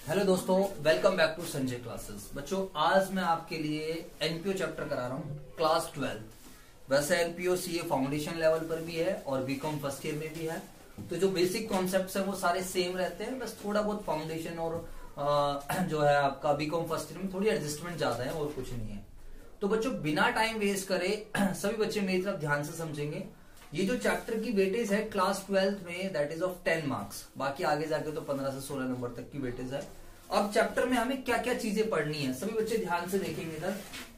Hello दोस्तों, welcome back to Sanjay classes. बच्चों, आज मैं आपके लिए एनपीओ चैप्टर करा रहा हूँ क्लास 12। वैसे एनपीओ सीए फाउंडेशन लेवल पर भी है और बीकॉम फर्स्ट ईयर में भी है। तो जो बेसिक कॉन्सेप्ट्स हैं वो सारे सेम रहते हैं, बस थोड़ा बहुत फाउंडेशन और जो है आपका बीकॉम फर्स्ट ईयर में थोड़ी एडजस्टमेंट ज्यादा है और कुछ नहीं है। तो बच्चों, बिना टाइम वेस्ट करे सभी बच्चे मेरी तरफ ध्यान से समझेंगे। ये जो चैप्टर की वेटेज है क्लास 12 में, दैट इज ऑफ 10 मार्क्स। बाकी आगे जाके तो 15 से 16 नंबर तक की वेटेज है। अब चैप्टर में हमें क्या क्या चीजें पढ़नी है, सभी बच्चे ध्यान से देखेंगे इधर।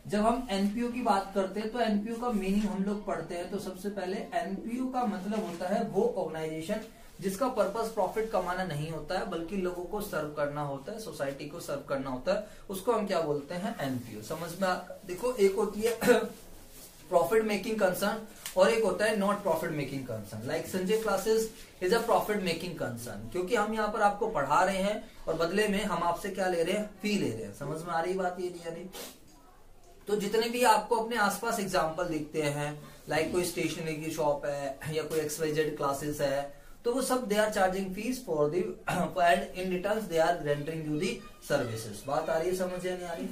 जब हम एनपीओ की बात करते हैं तो एनपीओ का मीनिंग हम लोग पढ़ते हैं। तो सबसे पहले एनपीओ का मतलब होता है वो ऑर्गेनाइजेशन जिसका पर्पस प्रॉफिट कमाना नहीं होता है, बल्कि लोगों को सर्व करना होता है, सोसाइटी को सर्व करना होता है। उसको हम क्या बोलते हैं? एनपीओ। समझ में देखो, एक होती है प्रॉफिट मेकिंग कंसर्न और एक होता है not profit making concern. Like Sanjay classes is a profit making concern, क्योंकि हम यहाँ पर आपको पढ़ा रहे हैं और बदले में हम आपसे क्या ले रहे हैं? फी ले रहे हैं। समझ में आ रही बात? ये नहीं आ रही? तो जितने भी आपको अपने आसपास एग्जाम्पल दिखते हैं, लाइक कोई स्टेशनरी की शॉप है या कोई XYZ क्लासेस है, तो वो सब they are charging fees for the and in return they are rendering you the services. बात आ रही है? समझ नहीं आ रही?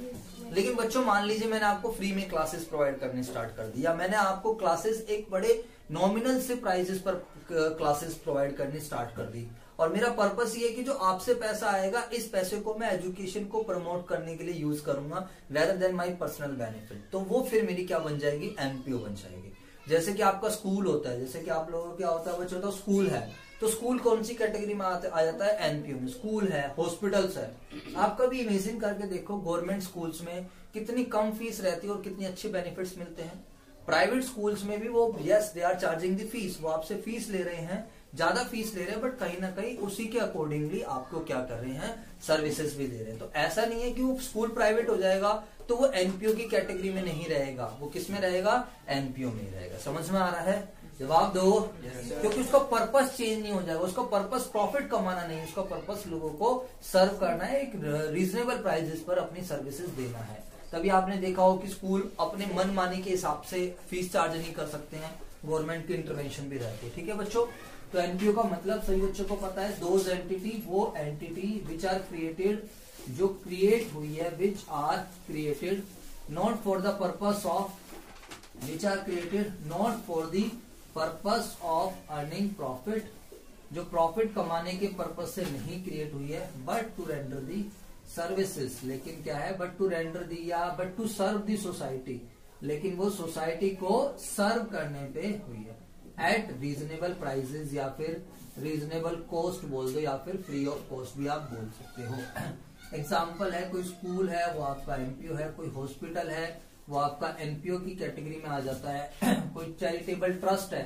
लेकिन बच्चों, मान लीजिए मैंने आपको फ्री में क्लासेस प्रोवाइड करने स्टार्ट कर दी, या मैंने आपको क्लासेस एक बड़े नॉमिनल से प्राइजेस पर क्लासेस प्रोवाइड करनी स्टार्ट कर दी, और मेरा पर्पस ये है कि जो आपसे पैसा आएगा, इस पैसे को मैं एजुकेशन को प्रमोट करने के लिए यूज करूंगा rather than my personal benefit, तो वो फिर मेरी क्या बन जाएगी? एनपीओ बन जाएगी। जैसे कि आपका स्कूल होता है, जैसे कि आप लोगों को क्या होता है बच्चों, तो स्कूल है, तो स्कूल कौन सी कैटेगरी में आ जाता है? एनपीओ में। स्कूल है, हॉस्पिटल्स है। आप कभी इमेजिन करके देखो, गवर्नमेंट स्कूल्स में कितनी कम फीस रहती है और कितनी अच्छे बेनिफिट्स मिलते हैं। प्राइवेट स्कूल्स में भी वो yes they are charging the fees, वो आपसे फीस ले रहे हैं, ज्यादा फीस ले रहे हैं, बट कहीं ना कहीं उसी के अकॉर्डिंगली आपको क्या कर रहे हैं? सर्विसेज भी दे रहे हैं। तो ऐसा नहीं है कि वो स्कूल प्राइवेट हो जाएगा तो वो एनपीओ की कैटेगरी में नहीं रहेगा, वो किस में रहेगा? एनपीओ में रहेगा। समझ में आ रहा है? जवाब दो। क्योंकि उसका पर्पस चेंज नहीं हो जाएगा, उसका पर्पस प्रॉफिट कमाना नहीं, उसका पर्पस लोगों को सर्व करना है, एक रीजनेबल प्राइसेस पर अपनी सर्विसेज देना है। तभी आपने देखा हो कि स्कूल अपने मन माने के हिसाब से फीस चार्ज नहीं कर सकते हैं, गवर्नमेंट की इंटरवेंशन भी रहती है। ठीक है बच्चों? तो एनपीओ का मतलब सभी बच्चों को पता है, दोज एंटिटी, वो एंटिटी विच आर क्रिएटेड, जो क्रिएट हुई है, which are created not for the purpose of, which are created not for the purpose of earning profit, जो प्रॉफिट कमाने के पर्पस से नहीं क्रिएट हुई है, but to render the services. लेकिन क्या है? बट टू रेंडर दी, या but to serve the society, लेकिन वो सोसाइटी को सर्व करने पे हुई है एट रीजनेबल प्राइसेस, या फिर रीजनेबल कॉस्ट बोल दो, या फिर फ्री ऑफ कॉस्ट भी आप बोल सकते हो। एग्जाम्पल है, कोई स्कूल है वो आपका एनपीओ है, कोई हॉस्पिटल है वो आपका एनपीओ की कैटेगरी में आ जाता है, कोई चैरिटेबल ट्रस्ट है,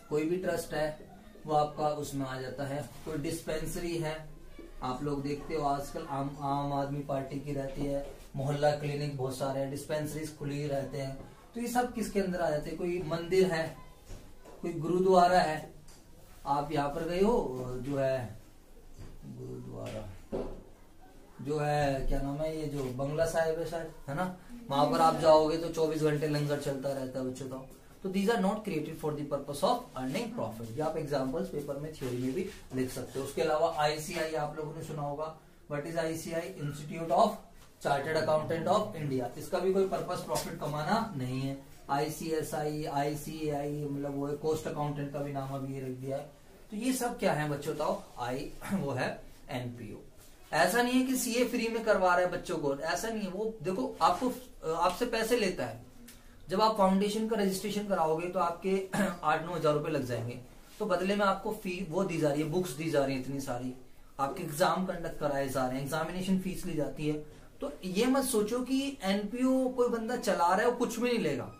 कोई भी ट्रस्ट है वो आपका उसमें आ जाता है, कोई डिस्पेंसरी है, आप लोग देखते हो आजकल आम आदमी पार्टी की रहती है, मोहल्ला क्लिनिक बहुत सारे डिस्पेंसरीज खुली रहते हैं, तो ये सब किसके अंदर आ जाते हैं? कोई मंदिर है, कोई गुरुद्वारा है, आप यहाँ पर गए हो, जो है गुरुद्वारा, जो है क्या नाम है, ये जो बंगला साहिब है शायद, है ना, वहां पर आप जाओगे तो 24 घंटे लंगर चलता रहता है बच्चों का। तो these are not created for the purpose of earning profit. ये आप एग्जांपल्स पेपर में थ्योरी में भी लिख सकते हो। उसके अलावा आईसीआई आप लोगों ने सुना होगा। What is ICI? Institute of chartered accountant of India. इसका भी कोई पर्पस प्रॉफिट कमाना नहीं है। ICSI, ICAI मतलब वो है कॉस्ट अकाउंटेंट का भी नाम अभी ये रख दिया है। तो ये सब क्या है बच्चों? बताओ। वो है एनपीओ। ऐसा नहीं है कि सीए फ्री में करवा रहा है बच्चों को, ऐसा नहीं है। वो देखो, आपको आपसे पैसे लेता है। जब आप फाउंडेशन का रजिस्ट्रेशन कराओगे तो आपके 8-9 हजार रुपए लग जाएंगे, तो बदले में आपको फी वो दी जा रही है, बुक्स दी जा रही है इतनी सारी, आपके एग्जाम कंडक्ट कराए जा रहे हैं, एग्जामिनेशन फीस ली जाती है। तो ये मत सोचो कि एनपीओ कोई बंदा चला रहा है वो कुछ भी नहीं लेगा।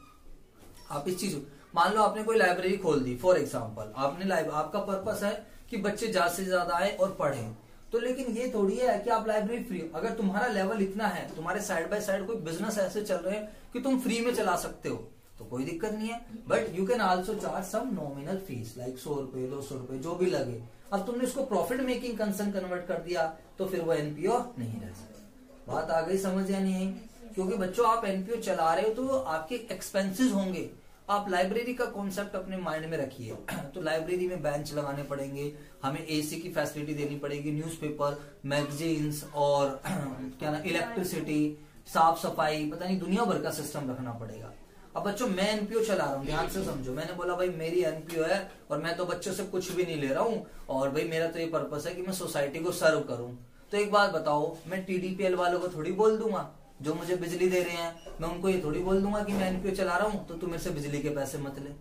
आप इस चीज, मान लो आपने कोई लाइब्रेरी खोल दी फॉर एग्जाम्पल, आपका पर्पस है कि बच्चे ज्यादा से ज्यादा आए और पढ़ें, तो लेकिन ये थोड़ी है कि आप लाइब्रेरी फ्री, अगर तुम्हारा लेवल इतना है, तुम्हारे साइड बाय साइड कोई बिजनेस ऐसे चल रहे हैं कि तुम फ्री में चला सकते हो, तो कोई दिक्कत नहीं है। But you can also charge some nominal fees, like 100 रुपए 200 रुपए जो भी लगे। अब तुमने उसको प्रॉफिट मेकिंग कंसर्न कन्वर्ट कर दिया तो फिर वो एनपीओ नहीं रह सकता। बात आ गई समझ या नहीं? क्योंकि बच्चों, आप एनपीओ चला रहे हो तो आपके एक्सपेंसेस होंगे। आप लाइब्रेरी का कॉन्सेप्ट अपने माइंड में रखिए। तो लाइब्रेरी में बेंच लगाने पड़ेंगे, हमें एसी की फैसिलिटी देनी पड़ेगी, न्यूज़पेपर, मैगजीन्स और क्या ना इलेक्ट्रिसिटी, साफ सफाई, पता नहीं दुनिया भर का सिस्टम रखना पड़ेगा। अब बच्चों मैं एनपीओ चला रहा हूँ, ध्यान से समझो। मैंने बोला भाई मेरी एनपीओ है और मैं तो बच्चों से कुछ भी नहीं ले रहा हूँ और भाई मेरा तो ये पर्पस है कि मैं सोसाइटी को सर्व करूँ। तो एक बात बताओ, मैं टीडीपीएल वालों को थोड़ी बोल दूंगा जो मुझे बिजली दे रहे हैं, मैं उनको ये थोड़ी बोल दूंगा कि मैं एनपीओ चला रहा हूँ तो तू मेरे से बिजली के पैसे मत ले।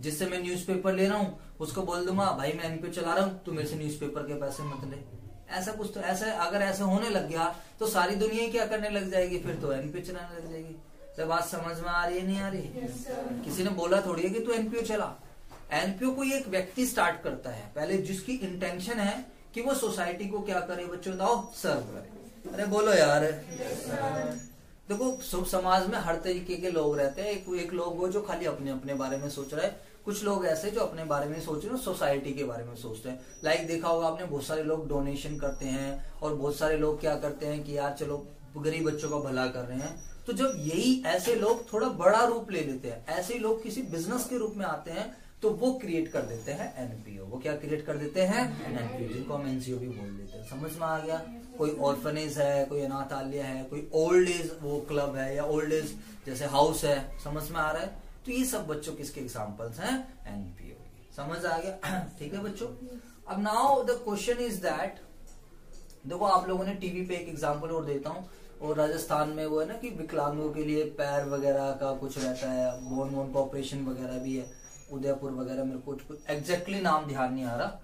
जिससे मैं न्यूज़पेपर ले रहा हूँ उसको बोल दूंगा भाई मैं एनपीओ चला रहा हूँ, तू मेरे से न्यूज़पेपर के पैसे मत ले। ऐसा कुछ तो ऐसा अगर ऐसा होने लग गया तो सारी दुनिया क्या करने लग जाएगी, फिर तो एनपीओ चलाने लग जाएगी। तो बात समझ में आ रही है नहीं आ रही? किसी ने बोला थोड़ी है कि तू एनपीओ चला। एनपीओ को एक व्यक्ति स्टार्ट करता है पहले, जिसकी इंटेंशन है कि वो सोसाइटी को क्या करे, बच्चों बताओ, सर्व करे। अरे बोलो यार। देखो समाज में हर तरीके के लोग रहते हैं। एक लोग वो जो खाली अपने अपने बारे में सोच रहे हैं, कुछ लोग ऐसे जो अपने बारे में सोच रहे हैं, सोसाइटी के बारे में सोचते हैं। लाइक देखा होगा आपने, बहुत सारे लोग डोनेशन करते हैं और बहुत सारे लोग क्या करते हैं कि यार चलो गरीब बच्चों का भला कर रहे हैं। तो जब यही ऐसे लोग थोड़ा बड़ा रूप ले लेते हैं, ऐसे ही लोग किसी बिजनेस के रूप में आते हैं, तो वो क्रिएट कर देते हैं एनपीओ। वो क्या क्रिएट कर देते हैं? एनपीओ, जिनको हम एनजीओ भी बोल देते हैं। समझ में आ गया? कोई ऑर्फनेज है, कोई अनाथालय है, कोई ओल्ड एज वो क्लब है या ओल्ड एज जैसे हाउस है। समझ में आ रहा है? तो ये सब बच्चों किसके एग्जाम्पल्स हैं? एनपीओ। समझ आ गया? ठीक है बच्चों। अब now the question is that, देखो आप लोगों ने टीवी पे एक एग्जाम्पल और देता हूँ, और राजस्थान में वो है ना कि विकलांगों के लिए पैर वगैरह का कुछ रहता है, बोन वोन का ऑपरेशन वगैरह भी है, उदयपुर वगैरह, मेरे को कुछ एग्जैक्टली नाम ध्यान नहीं आ रहा।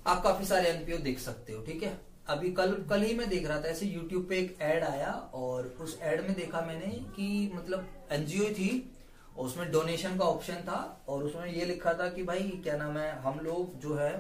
आप काफी सारे एनपीओ देख सकते हो। ठीक है, अभी कल ही मैं देख रहा था, ऐसे यूट्यूब पे एक एड आया और उस एड में देखा मैंने कि मतलब एनजीओ थी, उसमें डोनेशन का ऑप्शन था और उसमें ये लिखा था कि भाई क्या नाम है, हम लोग जो है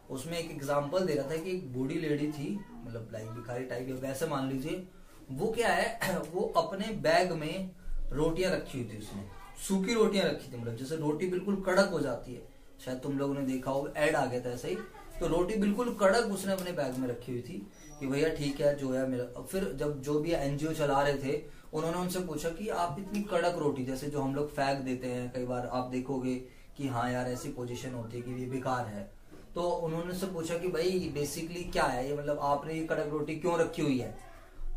उसमें एक एग्जांपल दे रहा था कि एक बूढ़ी लेडी थी, मतलब लाइक भिखारी टाइप या वैसे मान लीजिए। वो क्या है, वो अपने बैग में रोटियां रखी हुई थी, उसने सूखी रोटियां रखी थी, मतलब जैसे रोटी बिल्कुल कड़क हो जाती है, शायद तुम लोगों ने देखा हो, ऐड आ गया था ऐसे ही। तो रोटी बिल्कुल कड़क उसने अपने बैग में रखी हुई थी कि भैया ठीक है जो है मेरा। फिर जब जो भी एनजीओ चला रहे थे उन्होंने उनसे पूछा कि आप इतनी कड़क रोटी, जैसे जो हम लोग फेंक देते हैं कई बार, आप देखोगे कि हाँ यार ऐसी पोजीशन होती है कि ये बेकार है, तो उन्होंने से पूछा कि भाई बेसिकली क्या है ये, मतलब आपने ये कड़क रोटी क्यों रखी हुई है?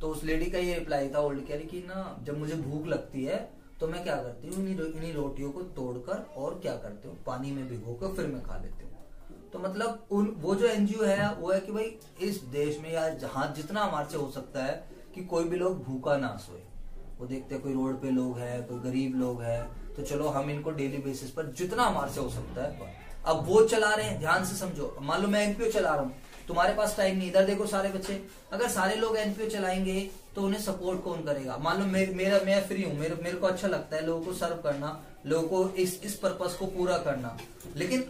तो उस लेडी का ये रिप्लाई था ओल्ड कैरी की ना, जब मुझे भूख लगती है तो मैं क्या करती हूँ, इन्हीं रोटियों को तोड़कर और क्या करती हूँ, पानी में भिगोकर फिर मैं खा लेती हूँ। तो मतलब वो जो एनजीओ है वो है कि भाई इस देश में या जहाँ जितना हमारे से हो सकता है कि कोई भी लोग भूखा ना सोए। वो देखते हैं कोई रोड पे लोग है, कोई गरीब लोग है, तो चलो हम इनको डेली बेसिस पर जितना हमारे से हो सकता है। अब वो चला रहे हैं, ध्यान से समझो। मान लो मैं एनपीओ चला रहा हूँ, तुम्हारे पास टाइम नहीं, इधर देखो सारे बच्चे, अगर सारे लोग एनपीओ चलाएंगे तो उन्हें सपोर्ट कौन करेगा? मान लो मैं फ्री हूँ, मेरे को अच्छा लगता है लोगों को सर्व करना, लोगों को इस पर्पस को पूरा करना, लेकिन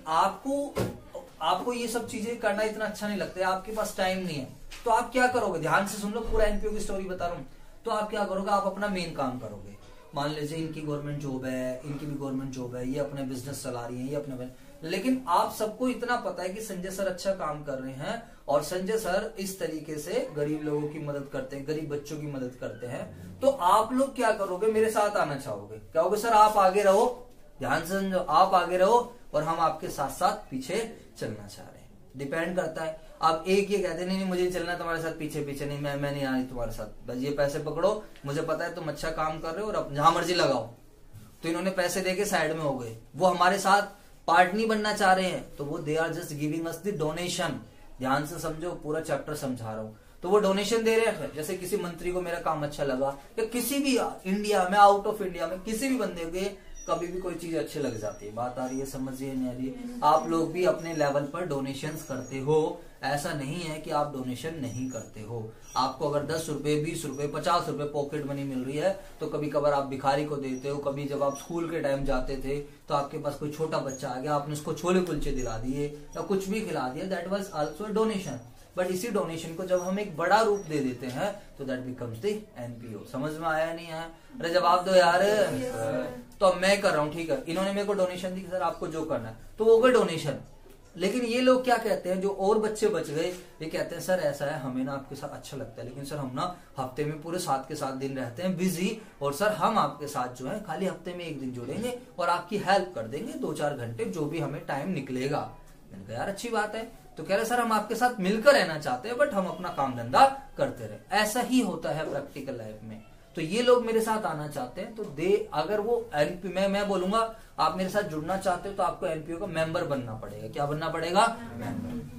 आपको ये सब चीजें करना इतना अच्छा नहीं लगता है, आपके पास टाइम नहीं है, तो आप क्या करोगे? ध्यान से सुन लो, पूरा एनपीओ की स्टोरी बता रहा हूँ। तो आप क्या करोगे? आप अपना मेन काम करोगे। मान लीजिए इनकी गवर्नमेंट जॉब है, इनकी भी गवर्नमेंट जॉब है, ये अपने बिजनेस चला रही है, ये अपने, लेकिन आप सबको इतना पता है कि संजय सर अच्छा काम कर रहे हैं और संजय सर इस तरीके से गरीब लोगों की मदद करते हैं, गरीब बच्चों की मदद करते हैं, तो आप लोग क्या करोगे? मेरे साथ आना चाहोगे, कहोगे सर आप आगे रहो, ध्यान से समझो, आप आगे रहो और हम आपके साथ साथ पीछे चलना चाह रहे हैं। डिपेंड करता है, आप एक ये कहते नहीं मुझे चलना है तुम्हारे साथ, पीछे पीछे नहीं, मैं नहीं आ रही तुम्हारे साथ, बस ये पैसे पकड़ो, मुझे पता है तुम अच्छा काम कर रहे हो और जहां मर्जी लगाओ। तो इन्होंने पैसे देके साइड में हो गए, वो हमारे साथ पार्ट नहीं बनना चाह रहे हैं, तो वो they are just giving us the donation. ध्यान से समझो, पूरा चैप्टर समझा रहा हूं। तो वो डोनेशन दे रहे हैं, जैसे किसी मंत्री को मेरा काम अच्छा लगा, या किसी भी इंडिया में, आउट ऑफ इंडिया में किसी भी बंदे के कभी भी कोई चीज अच्छी लग जाती है। बात आ रही है, समझिए नहीं आ रही है? आप लोग भी अपने लेवल पर डोनेशंस करते हो, ऐसा नहीं है कि आप डोनेशन नहीं करते हो। आपको अगर 10 रुपए, 20 रुपए, 50 रुपए पॉकेट मनी मिल रही है तो कभी कभार आप भिखारी को देते हो। कभी जब आप स्कूल के टाइम जाते थे तो आपके पास कोई छोटा बच्चा आ गया, आपने उसको छोले कुलचे दिला दिए या कुछ भी खिला दिया, that was also a donation. But इसी डोनेशन को जब हम एक बड़ा रूप दे देते हैं तो दैट बिकम्स द एनपीओ। समझ में आया नहीं है? अरे जवाब दो यार। तो अब मैं कर रहा हूँ, ठीक है, इन्होंने मेरे को डोनेशन दी, सर आपको जो करना है, तो वो गए डोनेशन, लेकिन ये लोग क्या कहते हैं, जो और बच्चे बच गए, ये कहते हैं सर ऐसा है, हमें ना आपके साथ अच्छा लगता है, लेकिन सर हम ना हफ्ते में पूरे 7 के 7 दिन रहते हैं बिजी, और सर हम आपके साथ जो है खाली हफ्ते में 1 दिन जुड़ेंगे और आपकी हेल्प कर देंगे 2-4 घंटे, जो भी हमें टाइम निकलेगा। मैंने कहा यार अच्छी बात है। तो कह रहे सर हम आपके साथ मिलकर रहना चाहते हैं, बट हम अपना काम धंधा करते रहे। ऐसा ही होता है प्रैक्टिकल लाइफ में। तो ये लोग मेरे साथ आना चाहते हैं, तो अगर वो एनपी मैं बोलूंगा आप मेरे साथ जुड़ना चाहते हो तो आपको एनपीओ का मेंबर बनना पड़ेगा। क्या बनना पड़ेगा? मेंबर।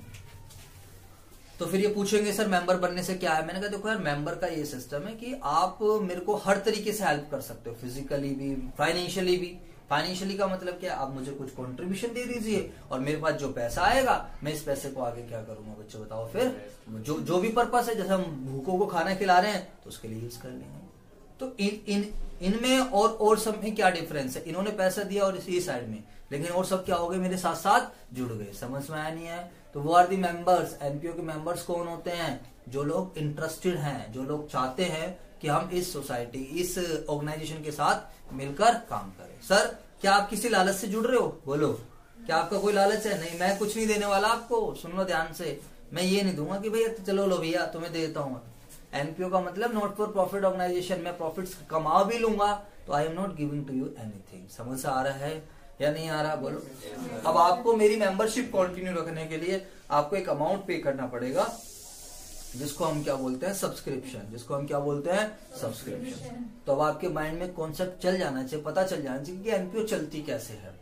तो फिर ये पूछेंगे सर मेंबर बनने से क्या है? मैंने कहा देखो यार, मेंबर का ये सिस्टम है कि आप मेरे को हर तरीके से हेल्प कर सकते हो, फिजिकली भी, फाइनेंशियली भी। फाइनेंशियली का मतलब क्या? आप मुझे कुछ कंट्रीब्यूशन दे दीजिए और मेरे पास जो पैसा आएगा मैं इस पैसे को आगे क्या करूंगा बच्चों बताओ। फिर जो भी पर्पस है, जैसे हम भूखों को खाना खिला रहे हैं तो उसके लिए यूज कर लेंगे। तो इनमें और सब में क्या डिफरेंस है? इन्होंने पैसा दिया और इसी साइड में, लेकिन और सब क्या हो गए मेरे साथ साथ जुड़ गए। समझ में आया नहीं है? तो वो आर दी मेंबर्स। एनपीओ के मेंबर्स कौन होते हैं? जो लोग इंटरेस्टेड हैं, जो लोग चाहते हैं कि हम इस सोसाइटी, इस ऑर्गेनाइजेशन के साथ मिलकर काम करें। सर क्या आप किसी लालच से जुड़ रहे हो? बोलो, क्या आपका कोई लालच है? नहीं, मैं कुछ नहीं देने वाला आपको। सुन लो ध्यान से, मैं ये नहीं दूंगा कि भैया चलो लो भैया तुम्हें दे देता हूँ। एनपीओ का मतलब नॉट फॉर प्रॉफिट ऑर्गेनाइजेशन। मैं प्रॉफिट्स कमा भी लूंगा तो I am not giving to you anything. समझ आ रहा है या नहीं आ रहा? बोलो। अब आपको मेरी मेंबरशिप कंटिन्यू रखने के लिए आपको एक अमाउंट पे करना पड़ेगा, जिसको हम क्या बोलते हैं? सब्सक्रिप्शन। जिसको हम क्या बोलते हैं? सब्सक्रिप्शन। तो अब आपके माइंड में कॉन्सेप्ट चल जाना चाहिए, पता चल जाना चाहिए कि एनपीओ चलती कैसे है,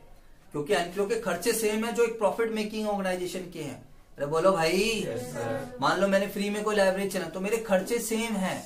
क्योंकि एनपीओ के खर्चे सेम है जो एक प्रॉफिट मेकिंग ऑर्गेनाइजेशन के हैं। अरे बोलो भाई। मान लो मैंने फ्री में कोई लाइब्रेरी चला तो मेरे खर्चे सेम हैं,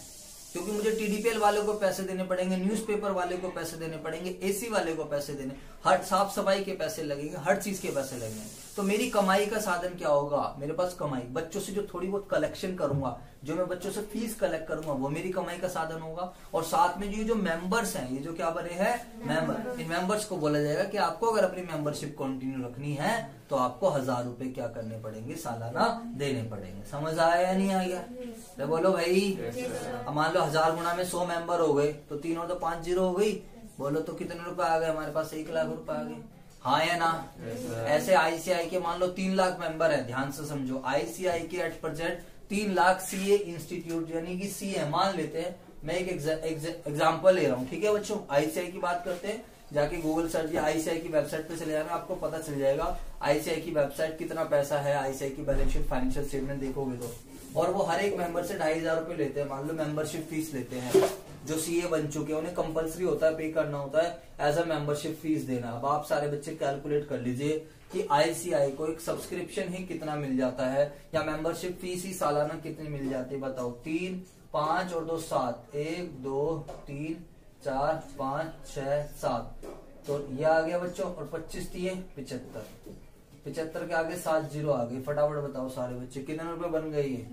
क्योंकि मुझे टीडीपीएल वाले को पैसे देने पड़ेंगे, न्यूज़पेपर वाले को पैसे देने पड़ेंगे, एसी वाले को पैसे देने, हर साफ सफाई के पैसे लगेंगे, हर चीज के पैसे लगेंगे। तो मेरी कमाई का साधन क्या होगा? मेरे पास कमाई, बच्चों से जो थोड़ी बहुत कलेक्शन करूंगा, जो मैं बच्चों से फीस कलेक्ट करूंगा, वो मेरी कमाई का साधन होगा। और साथ में जो मेंबर्स हैं, ये जो क्या बने हैं? मेंबर। इन मेंबर्स को बोला जाएगा कि आपको अगर अपनी मेंबरशिप कंटिन्यू रखनी है तो आपको 1000 रुपए क्या करने पड़ेंगे? सालाना देने पड़ेंगे। समझ आया या नहीं आ गया? तो बोलो भाई। अब मान लो 1000 गुना में 100 मेंबर हो गए तो 3 और तो 5 जीरो हो गई। बोलो तो कितने रुपए आ गए हमारे पास? 1 लाख रुपए आ गए। हाँ या ना? ऐसे आईसीआई के मान लो 3 लाख मेंबर है। ध्यान से समझो, आईसीआई के at present 3 lakh CA institute यानी कि सीए मान लेते हैं। मैं एक एग्जाम्पल ले रहा हूँ, ठीक है बच्चों? आईसीआई की बात करते हैं, जाके गूगल सर्च या आईसीआई की वेबसाइट पे चले जाना, आपको पता चल जाएगा आईसीआई की वेबसाइट कितना पैसा है। आईसीआई की बैलेंस शीट, फाइनेंशियल स्टेटमेंट देखोगे तो, और वो हर एक मेंबर से 2500 रुपए लेते हैं। मान लो मेंबरशिप फीस लेते हैं। जो सीए बन चुके हैं उन्हें कंपलसरी होता है, पे करना होता है एज अ मेंबरशिप फीस देना। अब आप सारे बच्चे कैलकुलेट कर लीजिए कि आईसीआई को एक सब्सक्रिप्शन ही कितना मिल जाता है, या मेंबरशिप फीस ही सालाना कितनी मिल जाती है? बताओ। 3, 5 और 2 7, 1, 2, 3, 4, 5, 6, 7। तो ये आ गया बच्चों, और 25 दिए 75। 75 के आगे 7 जीरो आ गए। फटाफट बताओ सारे बच्चे कितने रुपए बन गए ये?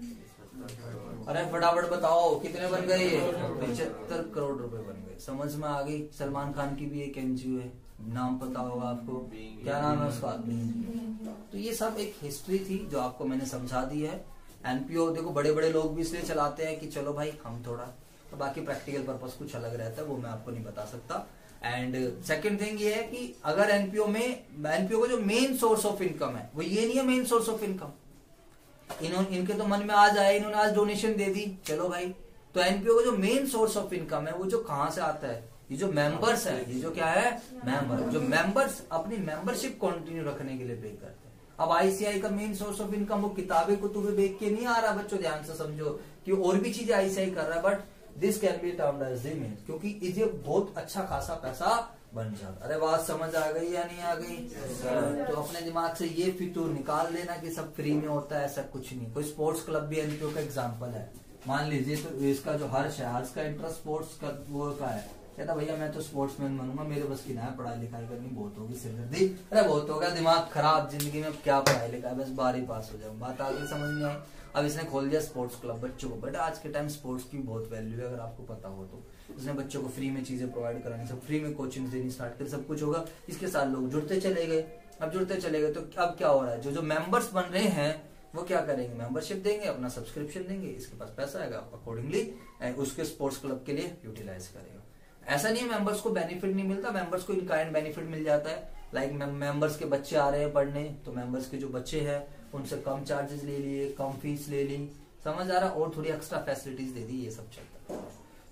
अरे फटाफट बताओ कितने बन गए ये? 75 करोड़ रुपए बन गए। समझ में आ गई? सलमान खान की भी एक एनजीओ है, नाम पता होगा आपको, क्या नाम है उसका? तो ये सब एक हिस्ट्री थी जो आपको मैंने समझा दी है। एनपीओ देखो बड़े बड़े लोग भी इसलिए चलाते हैं कि चलो भाई हम थोड़ा, तो बाकी प्रैक्टिकल पर्पस कुछ अलग रहता है, वो मैं आपको नहीं बता सकता। एंड सेकंड थिंग ये है कि अगर एनपीओ का जो मेन सोर्स ऑफ इनकम है वो ये नहीं है मेन सोर्स ऑफ इनकम। इनके तो मन में आ जाए, इन्होंने आज डोनेशन दे दी, चलो भाई। तो एनपीओ का जो मेन सोर्स ऑफ इनकम है वो जो कहां से आता है? ये जो मेंबर्स है, ये जो क्या है? मेंबर। जो मेंबर्स अपनी मेंबरशिप कंटिन्यू रखने के लिए पे करते हैं। अब आईसीआई का मेन सोर्स ऑफ इनकम वो किताबें कुतुबें बेच के नहीं आ रहा बच्चों। ध्यान से समझो कि और भी चीजें आईसीआई कर रहा है, but this can be termed as the main, क्योंकि इसे बहुत अच्छा खासा पैसा बन जाता। अरे बात समझ आ गई या नहीं आ गई? तो अपने दिमाग से ये फितूर निकाल देना कि सब फ्री में होता है, ऐसा कुछ नहीं। कोई स्पोर्ट्स क्लब भी एनपीओ का एग्जांपल है, मान लीजिए। तो इसका जो हर्ष है, हर्ष का इंटरेस्ट स्पोर्ट्स का वो का है, कहता भैया मैं तो स्पोर्ट्समैन बनूंगा, मेरे बस की ना है, पढ़ाई लिखाई करनी बहुत होगी, सिरदर्दी, अरे बहुत होगा, दिमाग खराब, जिंदगी में क्या पढ़ाई लिखाई, बस 12वीं पास हो जाऊँ। बात आगे समझ नहीं आई। अब इसने खोल दिया स्पोर्ट्स क्लब बच्चों को। बट आज के टाइम स्पोर्ट्स की बहुत वैल्यू है, अगर आपको पता हो तो। इसने बच्चों को फ्री में चीजें प्रोवाइड करानी, सब फ्री में कोचिंग देनी स्टार्ट कर, सब कुछ होगा। इसके साथ लोग जुड़ते चले गए। अब जुड़ते चले गए तो अब क्या हो रहा है? जो मेंबर्स बन रहे हैं वो क्या करेंगे? मेंबरशिप देंगे, अपना सब्सक्रिप्शन देंगे, इसके पास पैसा आएगा, अकॉर्डिंगली उसके स्पोर्ट्स क्लब के लिए यूटिलाइज करेगा। ऐसा नहीं है मेंबर्स को बेनिफिट नहीं मिलता, मेंबर्स को इन काइंड बेनिफिट मिल जाता है। लाइक मेंबर्स के बच्चे आ रहे हैं पढ़ने, तो मेंबर्स के जो बच्चे हैं उनसे कम चार्जेस ले लिए, कम फीस ले ली, समझ आ रहा, और थोड़ी एक्स्ट्रा फैसिलिटीज दे दी, ये सब चलता है।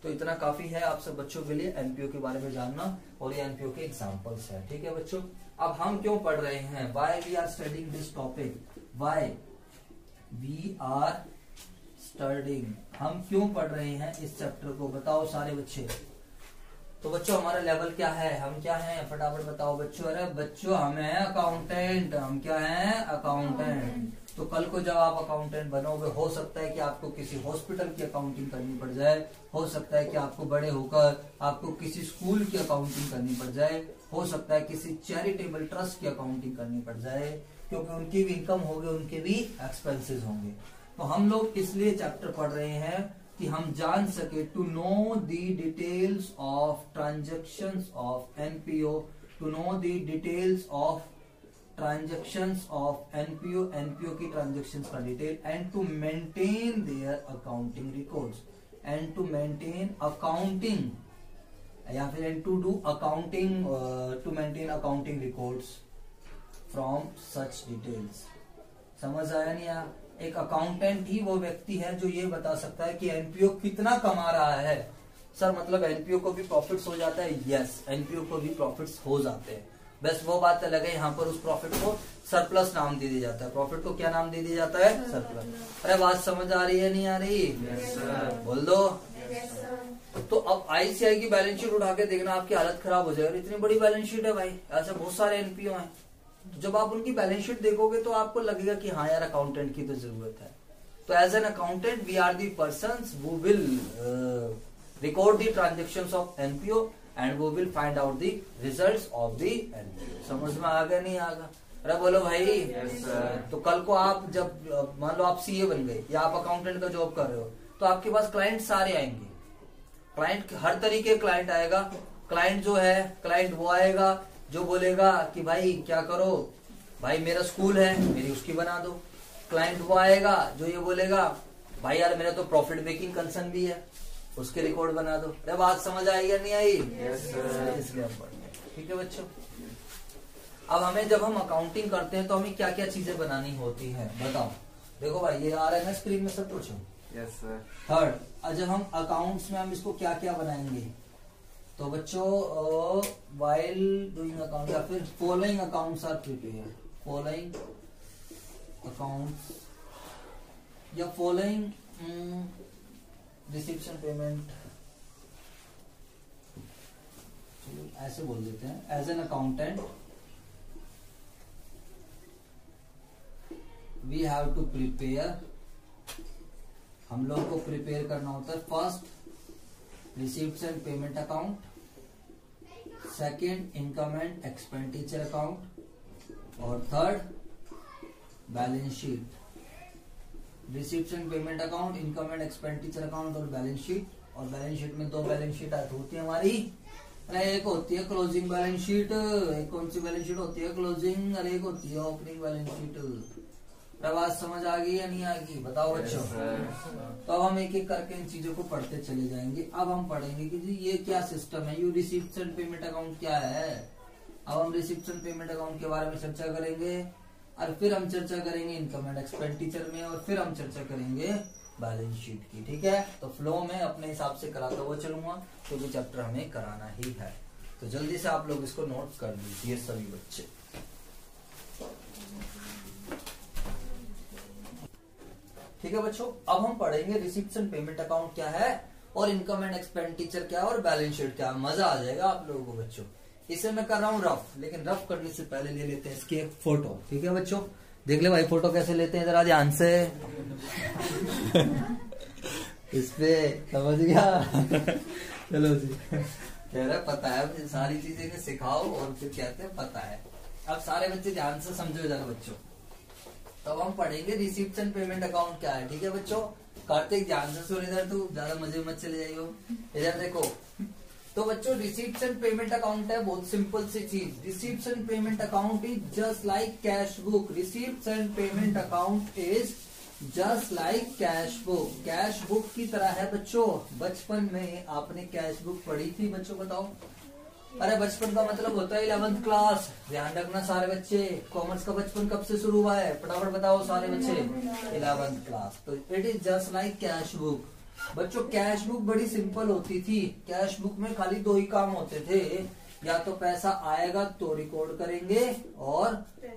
तो इतना काफी है आप सब बच्चों के लिए एनपीओ के बारे में जानना, और ये एनपीओ के एग्जांपल्स है। ठीक है बच्चों, अब हम क्यों पढ़ रहे हैं, why we are studying this topic, why we are studying, हम क्यों पढ़ रहे हैं इस चैप्टर को, बताओ सारे बच्चे। तो बच्चों हमारा लेवल क्या है, हम क्या हैं, फटाफट बताओ बच्चों। अरे बच्चों हम हैं अकाउंटेंट, हम क्या हैं, अकाउंटेंट। तो कल को जब आप अकाउंटेंट बनोगे, हो सकता है कि आपको किसी हॉस्पिटल की अकाउंटिंग करनी पड़ जाए, हो सकता है कि आपको बड़े होकर आपको किसी स्कूल की अकाउंटिंग करनी पड़ जाए, हो सकता है किसी चैरिटेबल ट्रस्ट की अकाउंटिंग करनी पड़ जाए, क्योंकि उनकी भी इनकम होगी, उनके भी एक्सपेंसेस होंगे। तो हम लोग इसलिए चैप्टर पढ़ रहे हैं कि हम जान सके, to know the details of transactions of NPO, to know the details of transactions of NPO, NPO की ट्रांजैक्शंस का detail, and to maintain their accounting records, and to maintain accounting, या फिर and to do accounting, to maintain accounting records from such details. समझ आया नहीं आया? एक accountant ही वो व्यक्ति है जो ये बता सकता है कि एनपीओ कितना कमा रहा है। सर मतलब एनपीओ को भी प्रॉफिट्स हो जाता है, यस एनपीओ को भी प्रॉफिट्स हो जाते हैं, बस वो बात अलग है, यहाँ पर उस प्रॉफिट को सरप्लस नाम दे दिया जाता है। प्रॉफिट को क्या नाम दे दिया जाता है, सरप्लस। अरे बात समझ आ रही है नहीं आ रही? yes, बोल दो। yes, तो अब आईसीआई की बैलेंस शीट उठा के देखना, आपकी हालत खराब हो जाएगी, इतनी बड़ी बैलेंस शीट है भाई, ऐसे बहुत सारे एनपीओ हैं। जब आप उनकी बैलेंस शीट देखोगे तो आपको लगेगा कि हाँ यार अकाउंटेंट की तो जरूरत है। तो as an accountant we are the persons who will record the transactions of NPO and वो will find out the results of the NPO. समझ में आ गया नहीं आ गया? अरे बोलो भाई। yes, तो कल को आप जब मान लो आप सीए बन गए या आप अकाउंटेंट का जॉब कर रहे हो, तो आपके पास क्लाइंट सारे आएंगे, क्लाइंट हर तरीके क्लाइंट आएगा। क्लाइंट जो है, क्लाइंट वो आएगा जो बोलेगा कि भाई क्या करो, भाई मेरा स्कूल है मेरी उसकी बना दो। क्लाइंट वो आएगा जो ये बोलेगा भाई यार मेरा तो प्रॉफिट मेकिंग कंसर्न भी है, उसके रिकॉर्ड बना दो। अरे बात समझ आई या नहीं आई? yes, इसलिए हम पढ़ते हैं। ठीक है बच्चों, अब हमें जब हम अकाउंटिंग करते हैं तो हमें क्या क्या चीजें बनानी होती है, बताओ। देखो भाई ये आ रहा है ना स्क्रीन में सब कुछ। Yes sir. थर्ड, जब हम अकाउंट्स में हम इसको क्या क्या बनाएंगे, तो बच्चों वाइल डूइंग अकाउंट या फिर following accounts are prepare, following accounts या फॉलोइंग रिसीप्शन पेमेंट, ऐसे बोल देते हैं। As an accountant we have to prepare, हम लोग को प्रिपेयर करना होता है first receipts and payment account, second income and expenditure account, और third balance sheet. Receipts and payment account, income and expenditure account और बैलेंस शीट। और balance sheet में दो बैलेंस शीट होती है हमारी, एक होती है क्लोजिंग बैलेंस शीट, एक कौन सी बैलेंस शीट होती है क्लोजिंग, और एक होती है ओपनिंग बैलेंस शीट। बात समझ आ गई या नहीं आ गई, बताओ बच्चों। तो अब हम एक एक करके इन चीजों को पढ़ते चले जाएंगे। अब हम पढ़ेंगे कि जी ये क्या सिस्टम है, you receipts and payment account क्या है। अब हम रिसीप्ट्स एंड पेमेंट अकाउंट के बारे में चर्चा करेंगे, और फिर हम चर्चा करेंगे इनकम एंड एक्सपेंडिचर में, और फिर हम चर्चा करेंगे बैलेंस शीट की। ठीक है, तो फ्लो में अपने हिसाब से कराता हुआ चलूंगा, क्योंकि चैप्टर हमें कराना ही है। तो जल्दी से आप लोग इसको नोट कर लीजिए सभी बच्चे। ठीक है बच्चों, अब हम पढ़ेंगे रिसीप्ट्स एंड पेमेंट अकाउंट क्या है, और इनकम एंड एक्सपेंडिचर क्या है, और बैलेंस शीट क्या है। मजा आ जाएगा आप लोगों को बच्चों। इसे मैं कर रहा हूँ रफ, लेकिन रफ करने से पहले ले लेते हैं इसकी एक फोटो। ठीक है बच्चों, देख ले भाई फोटो कैसे लेते हैं जरा ध्यान से। इस पे समझ गया? चलो जी, कह रहा पता है मुझे सारी चीजें सिखाओ, और फिर कहते हैं पता है। अब सारे बच्चे ध्यान से समझो जरा बच्चों। तो अब हम पढ़ेंगे रिसीप्ट्स एंड पेमेंट अकाउंट क्या है। ठीक है बच्चों, कार्तिक ध्यान से सुन, इधर तू ज्यादा मजे मत चले जाइयो, इधर देखो। तो बच्चों रिसीप्ट्स एंड पेमेंट अकाउंट है बहुत सिंपल सी चीज। Receipts and payment account is just like cash book. Receipts and payment account is just like cash book. Cash book की तरह है बच्चों। बचपन में आपने कैश बुक पढ़ी थी बच्चों, बताओ अरे बचपन का मतलब होता है 11th क्लास। ध्यान रखना सारे बच्चे, कॉमर्स का बचपन कब से शुरू हुआ है, फटाफट बताओ सारे बच्चे। 11th class. तो it is just like cash book. बच्चों कैश बुक बड़ी सिंपल होती थी। कैश बुक में खाली 2 ही काम होते थे, या तो पैसा आएगा तो रिकॉर्ड करेंगे और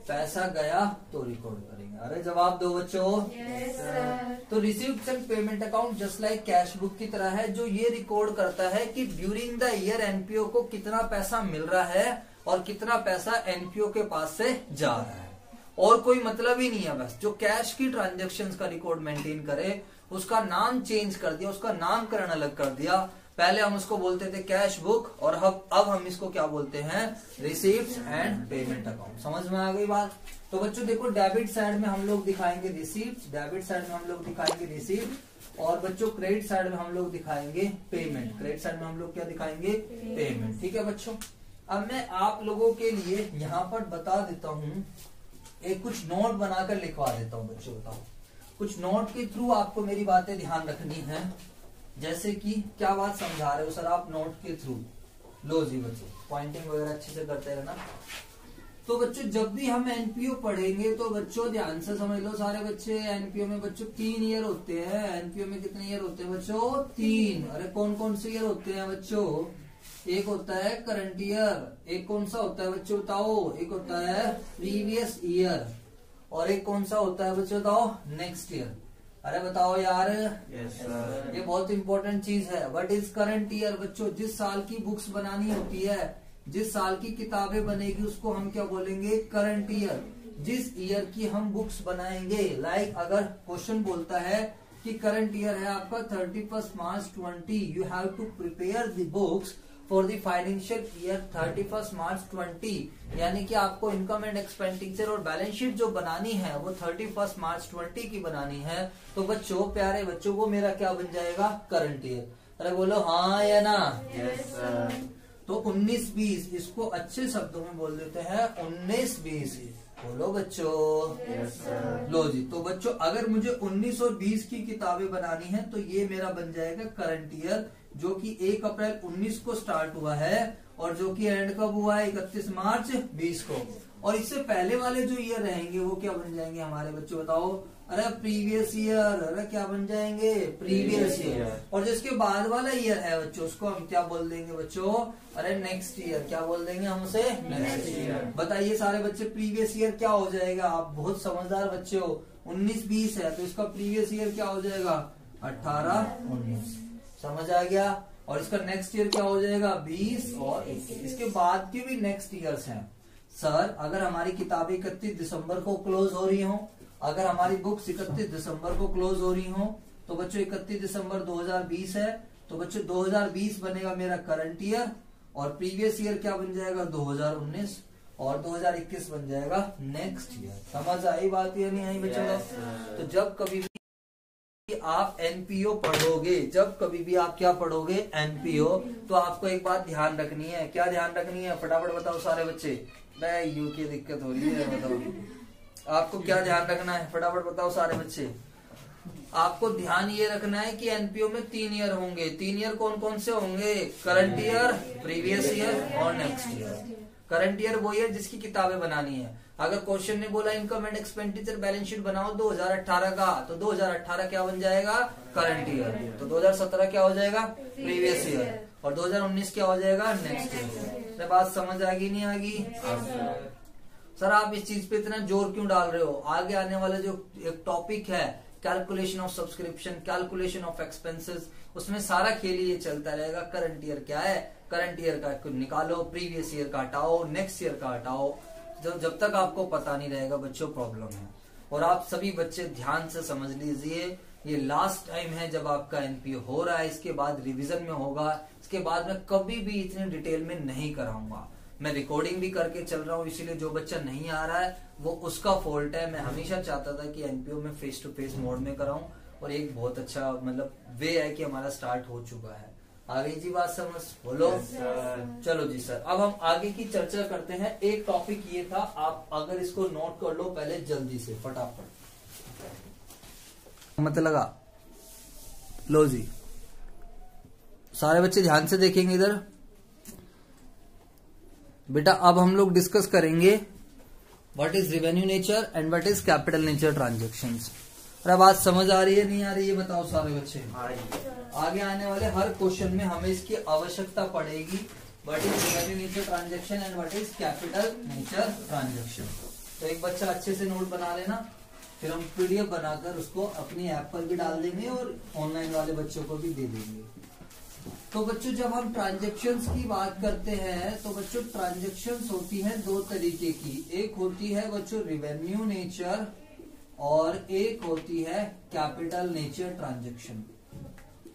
पैसा गया तो रिकॉर्ड करेंगे। अरे जवाब दो बच्चों। Yes, sir. तो received and payment account just like cash book की तरह है, जो ये रिकॉर्ड करता है कि ड्यूरिंग द ईयर एनपीओ को कितना पैसा मिल रहा है और कितना पैसा एनपीओ के पास से जा रहा है। और कोई मतलब ही नहीं है। बस जो कैश की ट्रांजेक्शन्स का रिकॉर्ड मेंटेन करे, उसका नाम चेंज कर दिया, उसका नामकरण अलग कर दिया। पहले हम उसको बोलते थे कैश बुक और अब हम इसको क्या बोलते हैं, रिसीव्ड्स एंड पेमेंट अकाउंट। समझ में आ गई बात। तो बच्चों देखो, डेबिट साइड में हम लोग दिखाएंगे रिसीव्ड्स, डेबिट साइड में हम लोग दिखाएंगे रिसीव्ड, और बच्चों क्रेडिट साइड में हम लोग दिखाएंगे पेमेंट। क्रेडिट साइड में हम लोग क्या दिखाएंगे, पेमेंट। ठीक है बच्चों। अब मैं आप लोगों के लिए यहाँ पर बता देता हूँ, एक कुछ नोट बनाकर लिखवा देता हूँ बच्चों। बताओ, कुछ नोट के थ्रू आपको मेरी बातें ध्यान रखनी है। जैसे कि क्या बात समझा रहे हो सर आप नोट के थ्रू। लो जी बच्चों, पॉइंटिंग वगैरह अच्छे से करते रहना। तो बच्चों जब भी हम एनपीओ पढ़ेंगे तो बच्चों ध्यान से समझ लो सारे बच्चे। एनपीओ में बच्चों 3 ईयर होते हैं। एनपीओ में कितने ईयर होते हैं बच्चों, 3। अरे कौन कौन से ईयर होते हैं बच्चों, एक होता है करंट ईयर, एक कौन सा होता है बच्चों बताओ, एक होता है प्रीवियस ईयर, और एक कौन सा होता है बच्चों बताओ, नेक्स्ट ईयर। अरे बताओ यार। Yes, sir. ये बहुत इंपॉर्टेंट चीज है। व्हाट इज करंट ईयर बच्चों, जिस साल की बुक्स बनानी होती है, जिस साल की किताबें बनेगी उसको हम क्या बोलेंगे, करंट ईयर। जिस ईयर की हम बुक्स बनाएंगे, लाइक अगर क्वेश्चन बोलता है कि करंट ईयर है आपका 31 मार्च 20, you have to prepare the books for the financial year 31 मार्च 20, यानी कि आपको इनकम एंड एक्सपेंडिचर और बैलेंस शीट जो बनानी है वो 31 मार्च 20 की बनानी है। तो बच्चों, प्यारे बच्चों, वो मेरा क्या बन जाएगा, करंट ईयर। अरे बोलो हाँ या ना। Yes, sir. तो 19-20 इसको अच्छे शब्दों में बोल देते हैं 19-20। बोलो बच्चों। Yes, sir. लो जी। तो बच्चों अगर मुझे 19 और 20 की किताबें बनानी है तो ये मेरा बन जाएगा करंट ईयर, जो कि 1 अप्रैल 19 को स्टार्ट हुआ है और जो कि एंड कब हुआ है, 31 मार्च 20 को। और इससे पहले वाले जो ईयर रहेंगे वो क्या बन जाएंगे हमारे बच्चों बताओ, अरे प्रीवियस ईयर। अरे क्या बन जाएंगे, प्रीवियस ईयर। और जिसके बाद वाला ईयर है बच्चों उसको हम क्या बोल देंगे बच्चों, अरे नेक्स्ट ईयर। क्या बोल देंगे हम उसे, नेक्स्ट ईयर। बताइए सारे बच्चे, प्रीवियस ईयर क्या हो जाएगा, आप बहुत समझदार बच्चे हो। 19-20 है तो इसका प्रीवियस ईयर क्या हो जाएगा, 18-19। समझ आ गया। और इसका नेक्स्ट ईयर क्या हो जाएगा, 20 और 21। इसके बाद के भी नेक्स्ट ईयर्स हैं। सर अगर हमारी किताबें 31 दिसंबर को क्लोज हो रही हो, अगर हमारी बुक्स 31 दिसंबर को क्लोज हो रही हो, तो बच्चों 31 दिसंबर 2020 है, तो बच्चों 2020 बनेगा मेरा करंट ईयर, और प्रीवियस ईयर क्या बन जाएगा 2019, और 2021 बन जाएगा नेक्स्ट ईयर। समझ आई बात या नहीं आई बच्चों? Yes, sir. तो जब कभी भी आप एनपीओ पढ़ोगे, जब कभी भी आप क्या पढ़ोगे, एनपीओ, तो आपको एक बात ध्यान रखनी है। क्या ध्यान रखनी है, फटाफट बताओ सारे बच्चे। नहीं यू की दिक्कत हो रही है, बताओ आपको क्या ध्यान रखना है, फटाफट बताओ सारे बच्चे। आपको ध्यान ये रखना है कि एनपीओ में 3 ईयर होंगे। 3 ईयर कौन कौन से होंगे, करंट ईयर, प्रीवियस ईयर और नेक्स्ट ईयर। करंट ईयर वो ईयर जिसकी किताबें बनानी है। अगर क्वेश्चन ने बोला income and expenditure balance sheet बनाओ 2018 का, तो 2018 क्या बन जाएगा, करंट ईयर। तो 2017 क्या हो जाएगा, प्रीवियस ईयर, और 2019 क्या हो जाएगा, नेक्स्ट ईयर। बात समझ आ गई नहीं आ गई? सर आप इस चीज पे इतना जोर क्यों डाल रहे हो? आगे आने वाला जो एक टॉपिक है calculation of subscription, calculation of expenses, उसमें सारा खेल ये चलता रहेगा। करंट ईयर क्या है, करंट ईयर का निकालो, प्रीवियस ईयर का हटाओ, नेक्स्ट ईयर का हटाओ। जब तक आपको पता नहीं रहेगा बच्चों प्रॉब्लम है। और आप सभी बच्चे ध्यान से समझ लीजिए, ये लास्ट टाइम है जब आपका एनपीओ हो रहा है, इसके बाद रिवीजन में होगा। इसके बाद मैं कभी भी इतने डिटेल में नहीं कराऊंगा। मैं रिकॉर्डिंग भी करके चल रहा हूँ, इसीलिए जो बच्चा नहीं आ रहा है वो उसका फॉल्ट है। मैं हमेशा चाहता था कि एनपीओ में फेस टू फेस मोड में कराऊं, और एक बहुत अच्छा मतलब वे है कि हमारा स्टार्ट हो चुका है। आ गई जी बात समझ? बोलो। Yes, चलो जी सर, अब हम आगे की चर्चा करते हैं। एक टॉपिक ये था, आप अगर इसको नोट कर लो पहले जल्दी से फटाफट, मत लगा। लो जी, सारे बच्चे ध्यान से देखेंगे इधर। बेटा अब हम लोग डिस्कस करेंगे what is revenue nature and what is capital nature transactions. अरे बात समझ आ रही है नहीं आ रही है बताओ सारे बच्चे। आगे आने वाले हर क्वेश्चन में हमें इसकी आवश्यकता पड़ेगी। What is revenue nature transaction and what is capital nature transaction. तो एक बच्चा अच्छे से नोट बना लेना, फिर हम पीडीएफ बनाकर उसको अपनी ऐप पर भी डाल देंगे और ऑनलाइन वाले बच्चों को भी दे देंगे। तो बच्चों जब हम ट्रांजेक्शन्स की बात करते हैं तो बच्चों ट्रांजेक्शन्स होती हैं दो तरीके की। एक होती है बच्चों रेवेन्यू नेचर और एक होती है कैपिटल नेचर ट्रांजेक्शन।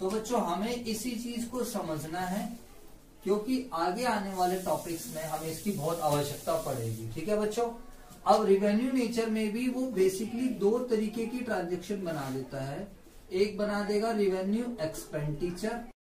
तो बच्चों हमें इसी चीज को समझना है क्योंकि आगे आने वाले टॉपिक्स में हमें इसकी बहुत आवश्यकता पड़ेगी। ठीक है बच्चों। अब रेवेन्यू नेचर में भी वो बेसिकली दो तरीके की ट्रांजेक्शन बना देता है। एक बना देगा रेवेन्यू एक्सपेंडिचर